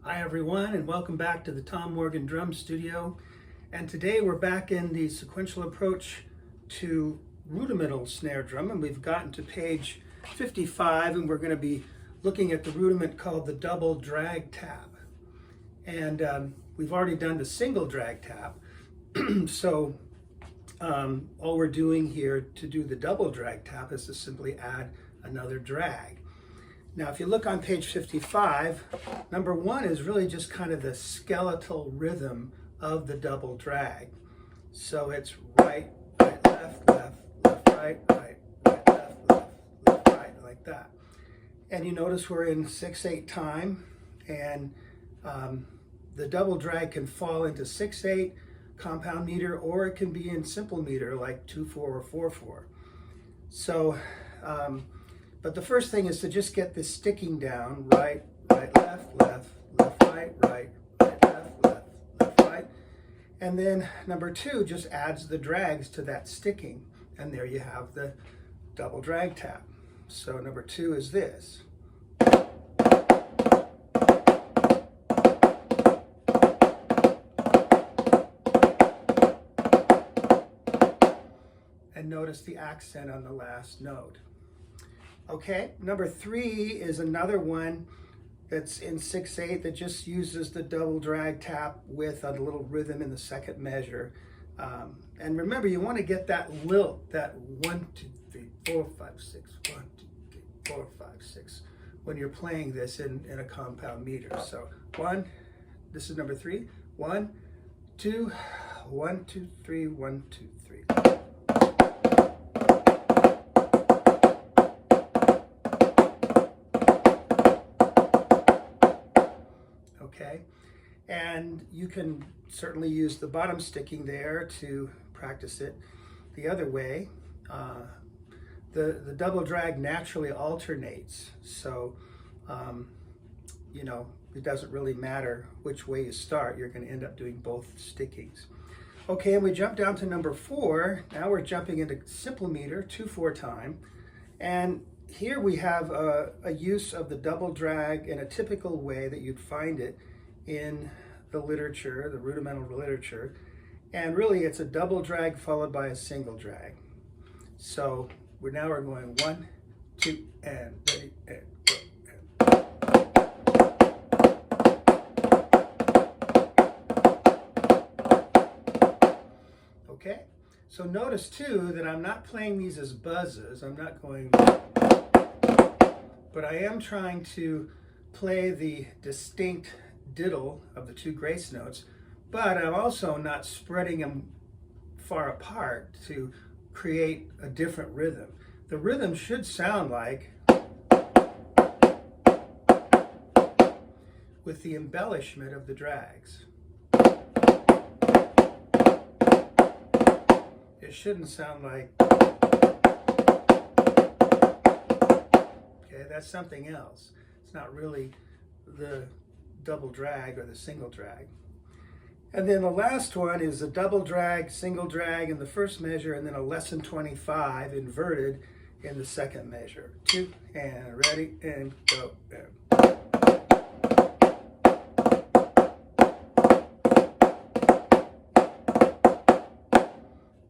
Hi everyone, and welcome back to the Tom Morgan Drum Studio. And today we're back in the sequential approach to rudimental snare drum, and we've gotten to page 55, and we're going to be looking at the rudiment called the double drag tap. And we've already done the single drag tap, so all we're doing here to do the double drag tap is to simply add another drag. Now, if you look on page 55, number one is really just kind of the skeletal rhythm of the double drag. So it's right, right, left, left, left, right, right, right, left, left, left, right, like that. And you notice we're in 6/8 time, and the double drag can fall into 6/8 compound meter, or it can be in simple meter like 2/4 or 4/4. So, but the first thing is to just get this sticking down, right, right, left, left, left, right, right, right, left, left, left, right. And then number two just adds the drags to that sticking. And there you have the double drag tap. So number two is this. And notice the accent on the last note. Okay, number three is another one that's in 6/8 that just uses the double drag tap with a little rhythm in the second measure. And remember, you want to get that lilt, that 1, 2, 3, 4, 5, 6, 1, 2, 3, 4, 5, 6, when you're playing this in a compound meter. So this is number three. 1, 2, 1, 2, 3, 1, 2, 3. Okay, and you can certainly use the bottom sticking there to practice it the other way. The double drag naturally alternates, so you know, it doesn't really matter which way you start, you're going to end up doing both stickings. Okay, and we jump down to number four. Now we're jumping into simple meter, 2/4 time, and here we have a use of the double drag in a typical way that you'd find it in the literature, the rudimental literature. And really it's a double drag followed by a single drag. So we're going 1, 2, and ready, and go. Okay, so notice too that I'm not playing these as buzzes. I'm not going, but I am trying to play the distinct diddle of the two grace notes, but I'm also not spreading them far apart to create a different rhythm. The rhythm should sound like, with the embellishment of the drags. It shouldn't sound like, okay, that's something else. It's not really the double drag or the single drag. And then the last one is a double drag, single drag in the first measure, and then a lesson 25 inverted in the second measure. 2, and ready, and go. And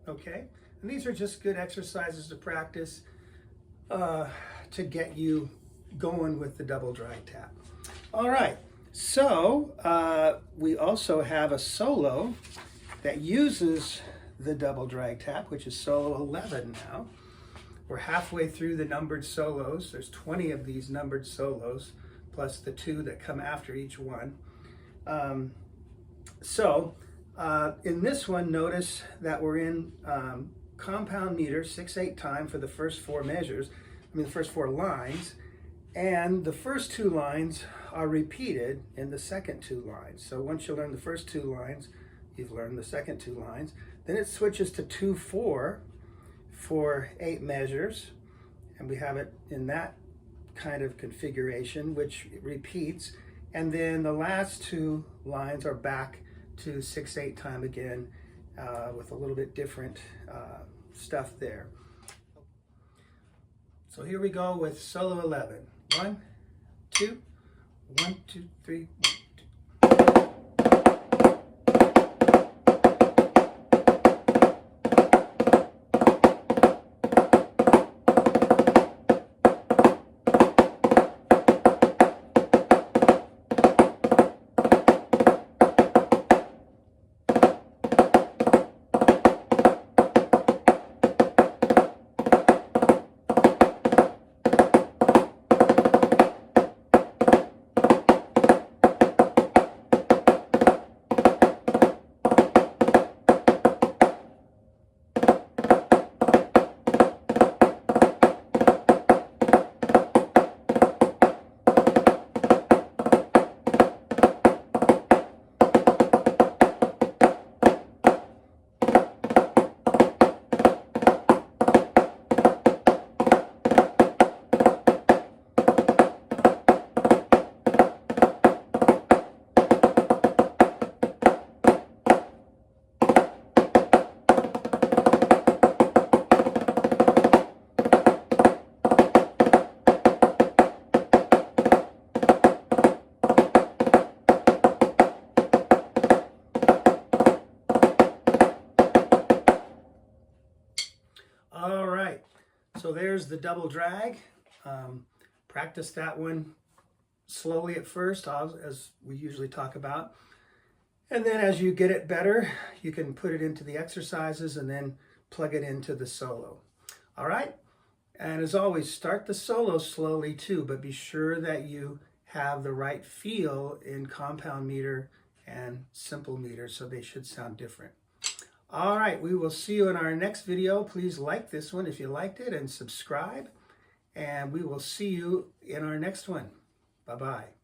okay, and these are just good exercises to practice to get you going with the double drag tap. All right, so we also have a solo that uses the double drag tap, which is solo 11 now. We're halfway through the numbered solos. There's 20 of these numbered solos, plus the 2 that come after each one. In this one, notice that we're in compound meter, 6/8 time for the first 4 measures, the first 4 lines, and the first 2 lines are repeated in the second 2 lines. So once you learn the first 2 lines, you've learned the second 2 lines. Then it switches to 2/4 for 8 measures, and we have it in that kind of configuration, which repeats. And then the last 2 lines are back to 6/8 time again, with a little bit different stuff there. So here we go with solo 11. 1, 2, 1, 2, 3, 1, 2, there's the double drag. Practice that one slowly at first, as we usually talk about. And then as you get it better, you can put it into the exercises and then plug it into the solo. All right? And as always, start the solo slowly too, but be sure that you have the right feel in compound meter and simple meter, so they should sound different. All right, we will see you in our next video. Please like this one if you liked it and subscribe. And we will see you in our next one. Bye-bye.